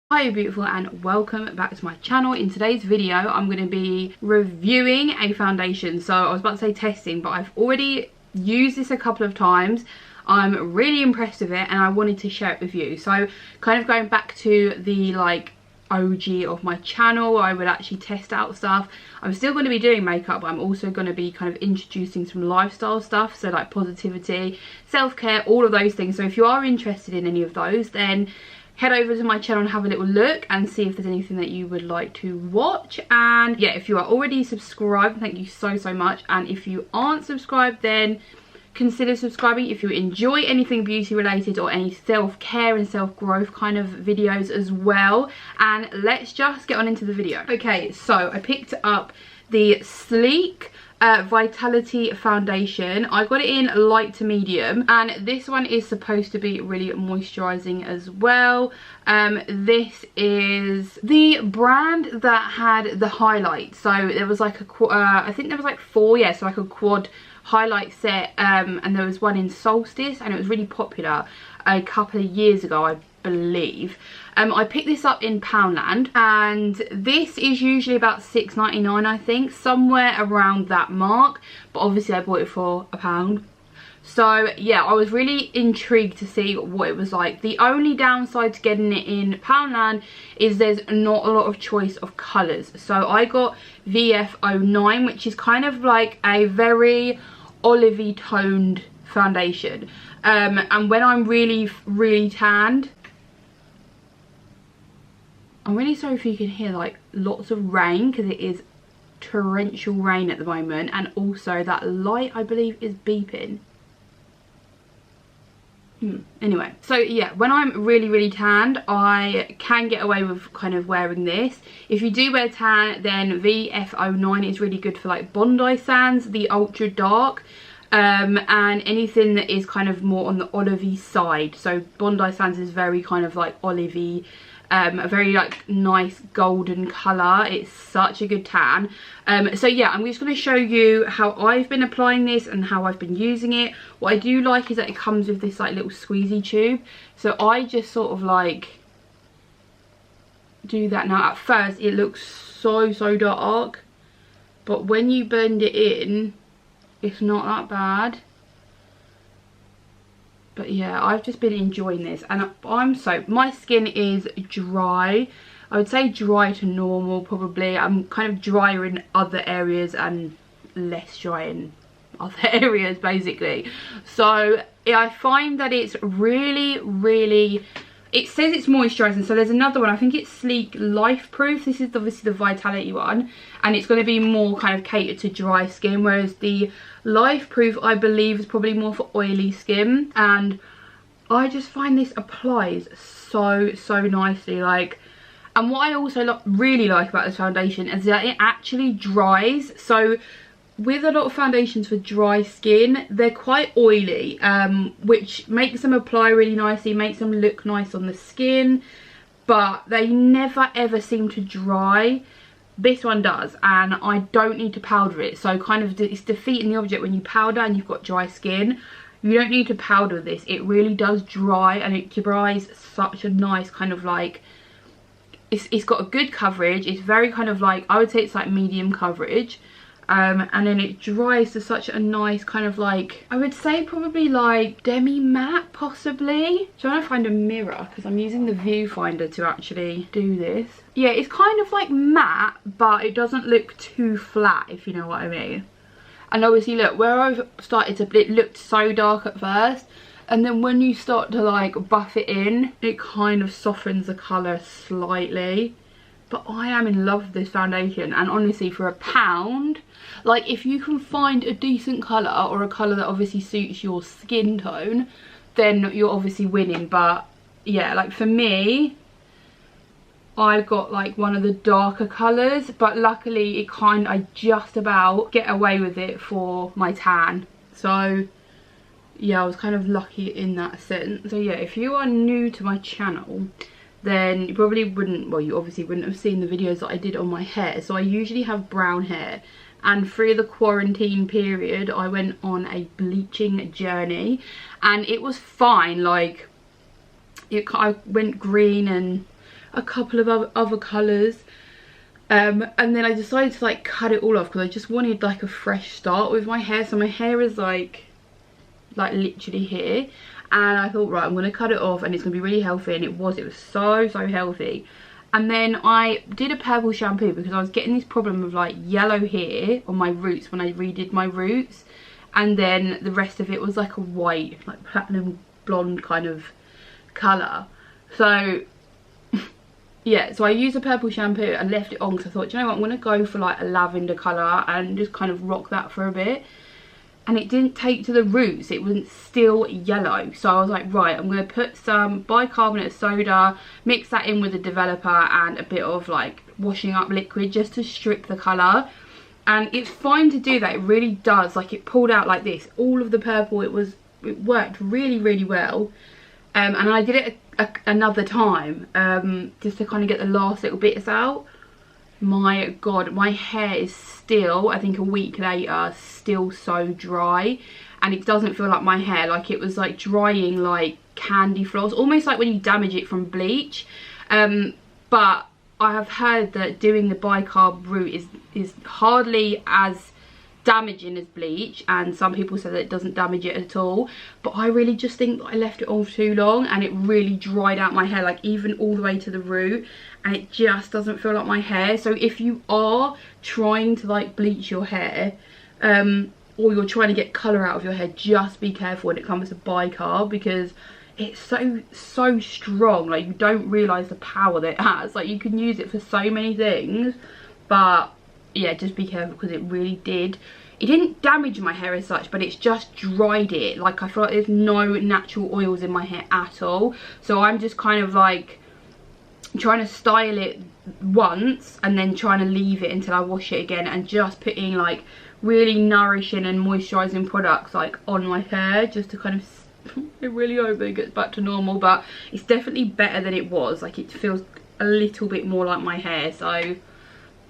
Hi beautiful, and welcome back to my channel. In today's video I'm going to be reviewing a foundation. So I was about to say testing, but I've already used this a couple of times. I'm really impressed with it and I wanted to share it with you. So kind of going back to the OG of my channel, I would actually test out stuff. I'm still going to be doing makeup, but I'm also going to be kind of introducing some lifestyle stuff, so like positivity, self-care, all of those things. So if you are interested in any of those, then head over to my channel and have a little look and see if there's anything that you would like to watch. And yeah, if you are already subscribed, thank you so much. And if you aren't subscribed, then consider subscribing if you enjoy anything beauty related or any self-care and self-growth kind of videos as well. And let's just get on into the video. Okay, so I picked up the Sleek Vitality foundation. I got it in light to medium, and this one is supposed to be really moisturizing as well. This is the brand that had the highlight, so there was like a I think there was like four, yeah, so like a quad highlight set, and there was one in Solstice, and it was really popular a couple of years ago, I believe. I picked this up in Poundland, and this is usually about £6.99, I think, somewhere around that mark, but obviously I bought it for £1. So yeah, I was really intrigued to see what it was like. The only downside to getting it in Poundland is there's not a lot of choice of colours. So I got VF09, which is kind of like a very olivey toned foundation, and when I'm really tanned, I'm really sorry if you can hear like lots of rain, because it is torrential rain at the moment, and also that light I believe is beeping. Anyway, so yeah, when I'm really tanned, I can get away with kind of wearing this. If you do wear tan, then VF09 is really good for like Bondi Sands, the ultra dark, and anything that is kind of more on the olivey side. So Bondi Sands is very kind of like olivey, a very like nice golden colour. It's such a good tan. So yeah, I'm just going to show you how I've been applying this and how I've been using it. What I do like is that it comes with this like little squeezy tube, so I just sort of like do that. Now at first it looks so dark, but when you blend it in, it's not that bad. But yeah, I've just been enjoying this, and my skin is dry. I would say dry to normal probably. I'm kind of drier in other areas and less dry in other areas basically. So yeah, I find that it's really, it says it's moisturising. So there's another one, I think it's Sleek Life Proof. This is obviously the Vitality one, and it's going to be more kind of catered to dry skin, whereas the Life Proof I believe is probably more for oily skin. And I just find this applies so nicely, like. And what I also really like about this foundation is that it actually dries. So with a lot of foundations for dry skin, they're quite oily, which makes them apply really nicely, makes them look nice on the skin, but they never ever seem to dry. This one does, and I don't need to powder it, so kind of it's defeating the object when you powder and you've got dry skin. You don't need to powder this. It really does dry, and it dries such a nice kind of like, it's got a good coverage. It's very kind of like, I would say it's like medium coverage. And then it dries to such a nice kind of like, I would say probably like demi matte possibly. Trying to find a mirror because I'm using the viewfinder to actually do this. Yeah, it's kind of like matte, but it doesn't look too flat, if you know what I mean. And obviously look, where I've started to, it looked so dark at first, and then when you start to like buff it in, it kind of softens the colour slightly. But I am in love with this foundation, and honestly for £1, like if you can find a decent colour, or a colour that obviously suits your skin tone, then you're obviously winning. But yeah, like for me, I've got like one of the darker colours, but luckily I just about get away with it for my tan. So yeah, I was kind of lucky in that sense. So yeah, if you are new to my channel, then you probably wouldn't, well, you obviously wouldn't have seen the videos that I did on my hair. So I usually have brown hair, and through the quarantine period I went on a bleaching journey, and it was fine. Like I went green, and a couple of other colours. And then I decided to like cut it all off because I just wanted like a fresh start with my hair. So my hair is like literally here, and I thought, right, I'm going to cut it off and it's going to be really healthy, and it was so healthy. And then I did a purple shampoo because I was getting this problem of like yellow hair on my roots when I redid my roots, and then the rest of it was like a white, like platinum blonde kind of colour. So yeah, so I used a purple shampoo and left it on because I thought, you know what, I'm going to go for like a lavender colour and just kind of rock that for a bit. And it didn't take to the roots, it was still yellow. So I was like, right, I'm going to put some bicarbonate of soda, mix that in with the developer and a bit of like washing up liquid just to strip the colour. And it's fine to do that, it really does. Like, it pulled out like this, all of the purple, it worked really well. And I did it another time, just to kind of get the last little bits out. My god, my hair is still, I think a week later, still so dry, and it doesn't feel like my hair. Like, it was like drying like candy floss, almost like when you damage it from bleach. But I have heard that doing the bicarb route is hardly as damaging as bleach, and some people say that it doesn't damage it at all. But I really just think that I left it on for too long and it really dried out my hair, like even all the way to the root, and it just doesn't feel like my hair. So if you are trying to like bleach your hair, or you're trying to get colour out of your hair, just be careful when it comes to bicarb, because it's so strong. Like, you don't realise the power that it has. Like, you can use it for so many things, but yeah, just be careful because it really did. It didn't damage my hair as such, but it's just dried it. Like, I feel like there's no natural oils in my hair at all. So I'm just kind of like trying to style it once and then trying to leave it until I wash it again, and just putting like really nourishing and moisturising products like on my hair, just to kind of, I really hope it gets back to normal. But it's definitely better than it was. Like, it feels a little bit more like my hair. So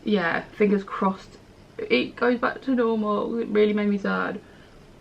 yeah, fingers crossed it goes back to normal. It really made me sad.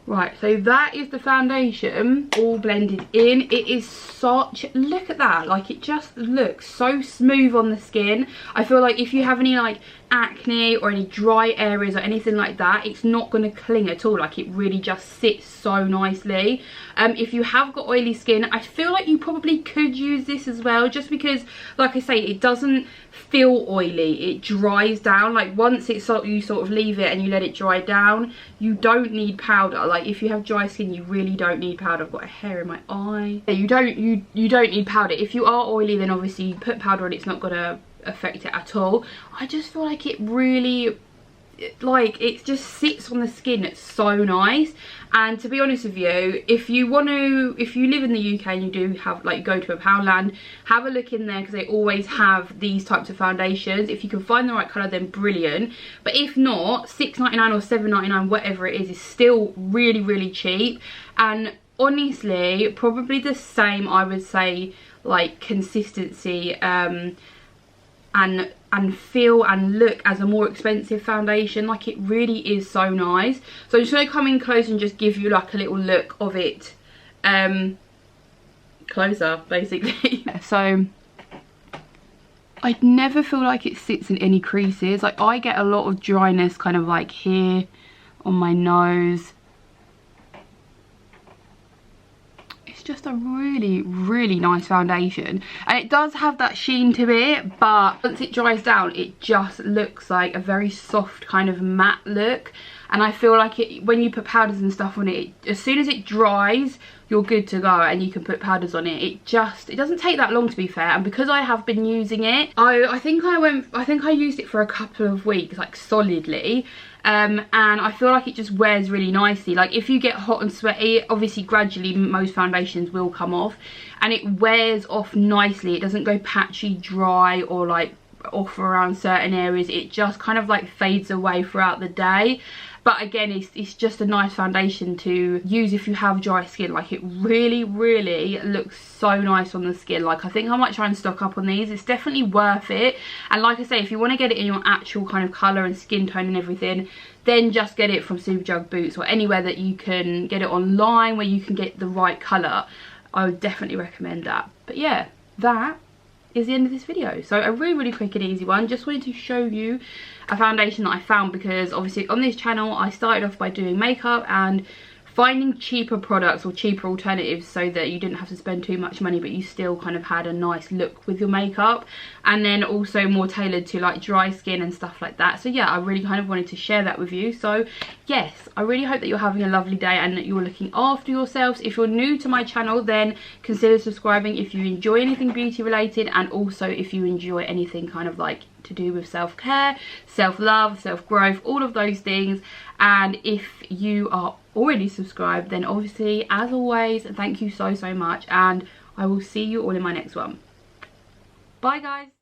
Right, so that is the foundation all blended in. It is such, look at that, like, it just looks so smooth on the skin. I feel like if you have any like acne or any dry areas or anything like that, it's not going to cling at all. Like, it really just sits so nicely. If you have got oily skin, I feel like you probably could use this as well, just because, like I say, it doesn't feel oily, it dries down. Like, once you sort of leave it and you let it dry down, you don't need powder. Like, if you have dry skin, you really don't need powder. I've got a hair in my eye. You don't need powder. If you are oily, then obviously you put powder on, it's not gonna affect it at all. I just feel like it really, like, it just sits on the skin. It's so nice. And to be honest with you, if you live in the UK and you do have, like, go to a Poundland, have a look in there, because they always have these types of foundations. If you can find the right colour, then brilliant. But if not, £6.99 or £7.99, whatever it is still really cheap. And honestly, probably the same, I would say, like, consistency and feel and look as a more expensive foundation. Like, it really is so nice. So I'm just going to come in close and just give you like a little look of it closer, basically. So I never feel like it sits in any creases. Like, I get a lot of dryness kind of like here on my nose. Just a really nice foundation, and it does have that sheen to it, but once it dries down, it just looks like a very soft kind of matte look. And I feel like when you put powders and stuff on it, as soon as it dries, you're good to go and you can put powders on it. It doesn't take that long, to be fair. And because I have been using it, I think I used it for a couple of weeks, like, solidly. And I feel like it just wears really nicely. Like, if you get hot and sweaty, obviously gradually most foundations will come off, and it wears off nicely. It doesn't go patchy, dry, or like off around certain areas. It just kind of like fades away throughout the day. But again, it's just a nice foundation to use if you have dry skin. Like, it really looks so nice on the skin. Like, I think I might try and stock up on these. It's definitely worth it. And like I say, if you want to get it in your actual kind of colour and skin tone and everything, then just get it from Superdrug, Boots, or anywhere that you can get it online where you can get the right colour. I would definitely recommend that. But yeah, that is the end of this video. So a really quick and easy one. Just wanted to show you a foundation that I found, because obviously on this channel I started off by doing makeup and finding cheaper products or cheaper alternatives so that you didn't have to spend too much money but you still kind of had a nice look with your makeup, and then also more tailored to like dry skin and stuff like that. So yeah, I really kind of wanted to share that with you. So yes, I really hope that you're having a lovely day and that you're looking after yourselves. If you're new to my channel, then consider subscribing if you enjoy anything beauty related, and also if you enjoy anything kind of like to do with self-care, self-love, self-growth, all of those things. And if you are already subscribed, then obviously, as always, thank you so much, and I will see you all in my next one. Bye guys.